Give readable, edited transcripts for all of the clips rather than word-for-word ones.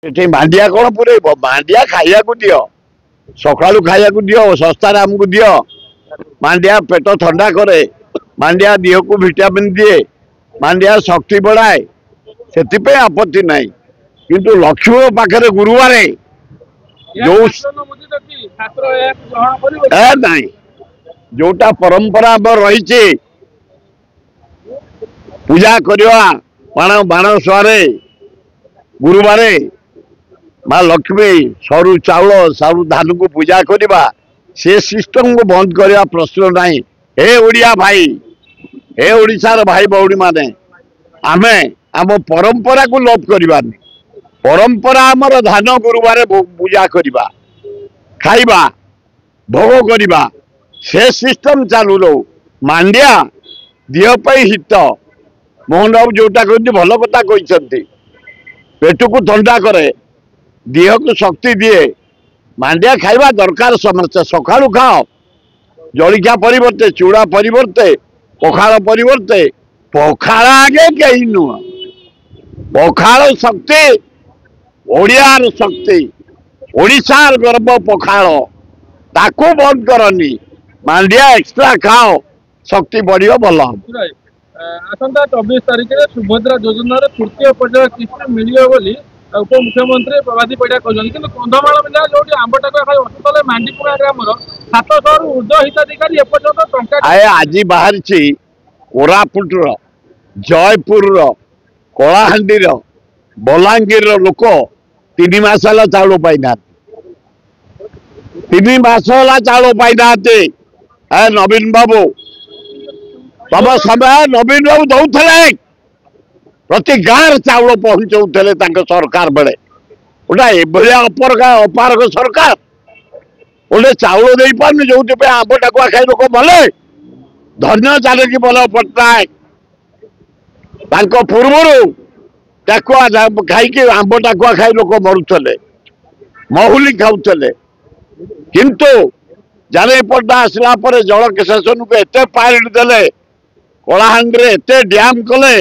ଏଠି ମାଣ୍ଡିଆ କଣ ପୁରେଇବ? ମାଣ୍ଡିଆ ଖାଇବାକୁ ଦିଅ, ସକାଳୁ ଖାଇବାକୁ ଦିଅ, ଶସ୍ତାରେ ଆମକୁ ଦିଅ। ମାଣ୍ଡିଆ ପେଟ ଥଣ୍ଡା କରେ, ମାଣ୍ଡିଆ ଦେହକୁ ଭିଟାମିନ୍ ଦିଏ, ମାଣ୍ଡିଆ ଶକ୍ତି ବଢାଏ, ସେଥିପାଇଁ ଆପତ୍ତି ନାହିଁ। କିନ୍ତୁ ଲକ୍ଷ୍ମୀଙ୍କ ପାଖରେ ଗୁରୁବାରେ ଯୋଉ ନାହିଁ, ଯୋଉଟା ପରମ୍ପରା ଆମର ରହିଛି ପୂଜା କରିବା ବାଣ ଶୁଆରେ ଗୁରୁବାରେ ମା ଲକ୍ଷ୍ମୀ ସରୁ ଚାଉଳ ସରୁ ଧାନକୁ ପୂଜା କରିବା, ସେ ସିଷ୍ଟମକୁ ବନ୍ଦ କରିବା ପ୍ରଶ୍ନ ନାହିଁ। हे ओडिया भाई, हे ओडिशार भाई भौणी माने, आमे आम परंपरा को लोप करबानी। परंपरा आमर धान गुरुवार पूजा करवा, खाइबा, भोग करवा, से सिस्टम चालू रहो। मांडिया देह पर हित, मोहन बाबू जोटा कहते भल कथा कहते, पेट को ठंडा करे, देह को शक्ति दिए। मांडिया खाइबा दरकार समस्या। सकाळू खाओ, जलिखा परिवर्ते चूड़ा परिवर्ते पखाल परिवर्ते पखाल आगे कहीं नुह। पखाल शक्ति, ओडियार शक्ति, ओडिशार गर्व पखाल, ताको बंद करनी। मांडिया एक्स्ट्रा खाओ, शक्ति बढ़ियो भल। आसंता 24 तारिख में सुभद्रा योजना तृतीय पर्याय किस्त मिलियो बोली उप मुख्यमंत्री प्रभाती परिडा कहते हैं। कंधमाल जिला जो आंबटाकुआ खाई अटुतले मांडीपुरा ग्रामर 700 ऊर्ध हिताधिकारी एपर्यंत टंका आज बाहरी कोरापुट जयपुर कलाहांडी बलांगीर लोक 3 मास चाउल पाईना, 3 मास चाउल पाईना। नवीन बाबू तम समय नवीन बाबू दौले प्रति गाँव चाउल पहुंचाऊले सरकार बेले। गोटा एभलिया अपारक सरकार गोटे चाउल दे पारे जो आंब टाकुआ खाई लोक मले। धन्य जानकी बल पट्टनायक पूर्व टाकुआ खाई आंब टाकुआ खाई लोक मरुले, महुली खाऊले। किंतु जानकी पट्टा आसला जल शासन को एत पाइट देले, कलाहांडी एत डैम कले,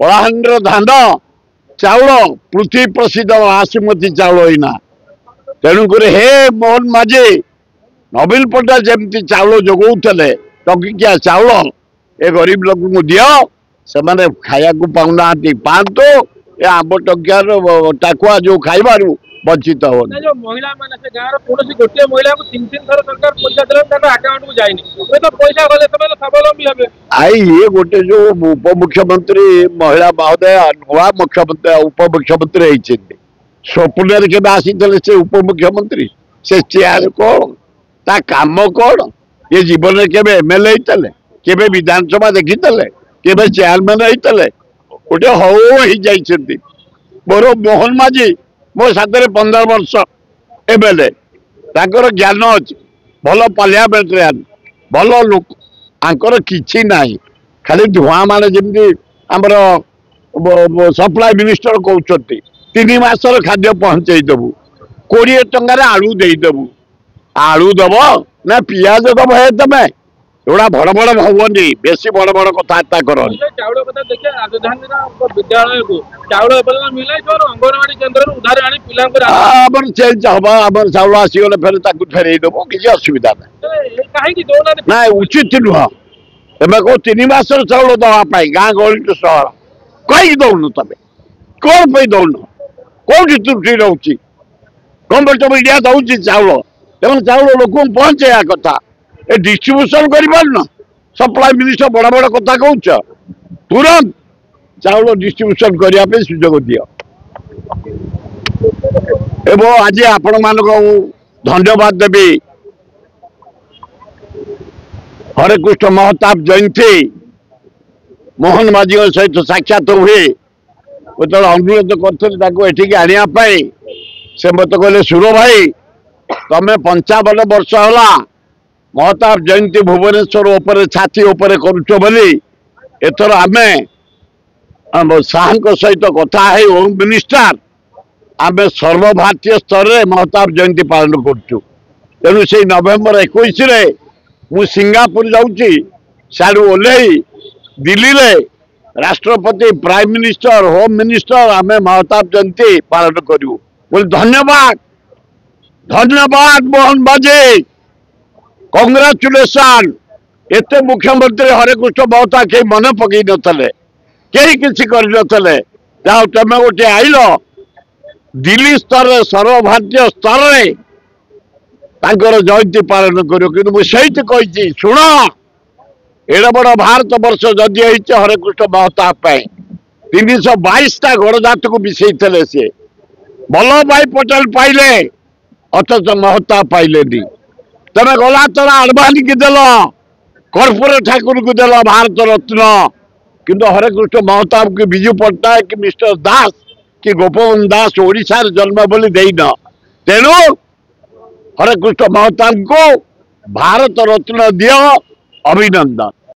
कलाहांडी धान चाउल पृथ्वी प्रसिद्ध बासमती चाउल होना। तेणुक हे मोहन माझी नवीन पट्टा जमी चाउल जोगौले, टंकिकिया चाउल ए गरीब लोक दियो, से खाया पाऊना पातु। ए आंब टंकियार टाकुआ जो खाइबार वंचित हो। महिला माने गाँव कौन गोटे महिला को 3 थर सरकार पैसा दे अकाउंट को जाइनी, तो पैसा गले स्वावलंबी हे। आई ये गोटे जो उप मुख्यमंत्री महिला महोदय नुआ मुख्यमंत्री उप मुख्यमंत्री होती स्वप्न के आसी से उप मुख्यमंत्री से चेयर कौन ता काम कौन? ये जीवन में केवे एमएलए होते, केवे विधानसभा देखी, केवे चेयरमैन होते, गोटे हो मोर मोहन माझी मो साथ 15 वर्ष एमएलए, ज्ञान अच्छी, भल पार्लियामेंट भल लोक, आंकर किछि नाही, खाली धुआं मान जमी आमर सप्लाई मिनिस्टर कहते 3 मासर खाद्य पहुंचे देबू, 20 टंकार आलू देदेबू। आलू दब ना पियाज दब? हे तमें एुड़ा बड़ बड़ भावनी, बेसी बड़ बड़ कथबार्ता कर। चाउल कथा देखिए, राजधानी विद्यालय को चाउल मिले अंगनवाड़ी केन्द्र उधार आनी पिला चेंज हम आम चाउल आसीगले फेर फेरई देव, किसी असुविधा ना उचित नुह। तुम कौ 3 मासर चाउल दवाई गाँ गहली सहर कहीं दौन, तुम कौन पे दौन? कौटी त्रुटि रोचे? गवर्नमेंट ऑफ इंडिया दौर चाउल, तेमन चाउल लोक पहुंचा कथा। ए डिस्ट्रीब्यूशन कर सप्लाई मिनिस्टर बड़ बड़ कथा कह, तुरंत चाउल डिस्ट्रीब्यूशन करने सुजोग दियो। एवं आज आपण मान धन्यवाद देवी। हरे कृष्ण महताब जयंती मोहन माझी सहित साक्षात हुए जो अनुरोध करी आने से मत कहले सुर भाई तमें 55 वर्ष है महताब जयंती भुवनेश्वर उपरे छाती उपरे करुच बोली एथर आमे शाह सहित कथा है होम मिनिस्टर आमे सर्वभारतीय स्तर में महताब जयंती पालन करुचु। तेणु से नवेम्बर 21 मु सिंगापुर जाऊँगी, साड़ू ओल्ल दिल्ली रे राष्ट्रपति प्राइम मिनिस्टर होम मिनिस्टर आम महताब जयंती पालन करूँ बोले धन्यवाद धन्यवाद मोहन बाजी कंग्राचुलेसन एते मुख्यमंत्री हरेकृष्ण महता कहीं मन पकई नथिले कहीं किसी करनथिले जाओ तुम गोटे आइल दिल्ली स्तर सर्वभारतीय स्तर में तांकर जयंती पालन करूँ कि मुझे कही शुण एड बड़ भारत वर्ष जदि हरेकृष्ण महताब 322टा गणजात को मिसई सी वल्लभ भाई पटेल पाइले अथच महताब पाइले तमें गला तरा आडवाणी की देल कर्पूर ठाकुर को देल भारत रत्न किंतु हरेकृष्ण महताब की विजु पट्टनायक कि मिस्टर दास कि गोपबंधु दास ओडिशा जन्म बोली देन तेणु हरेकृष्ण महताब को भारत रत्न दियो अभिनंदन।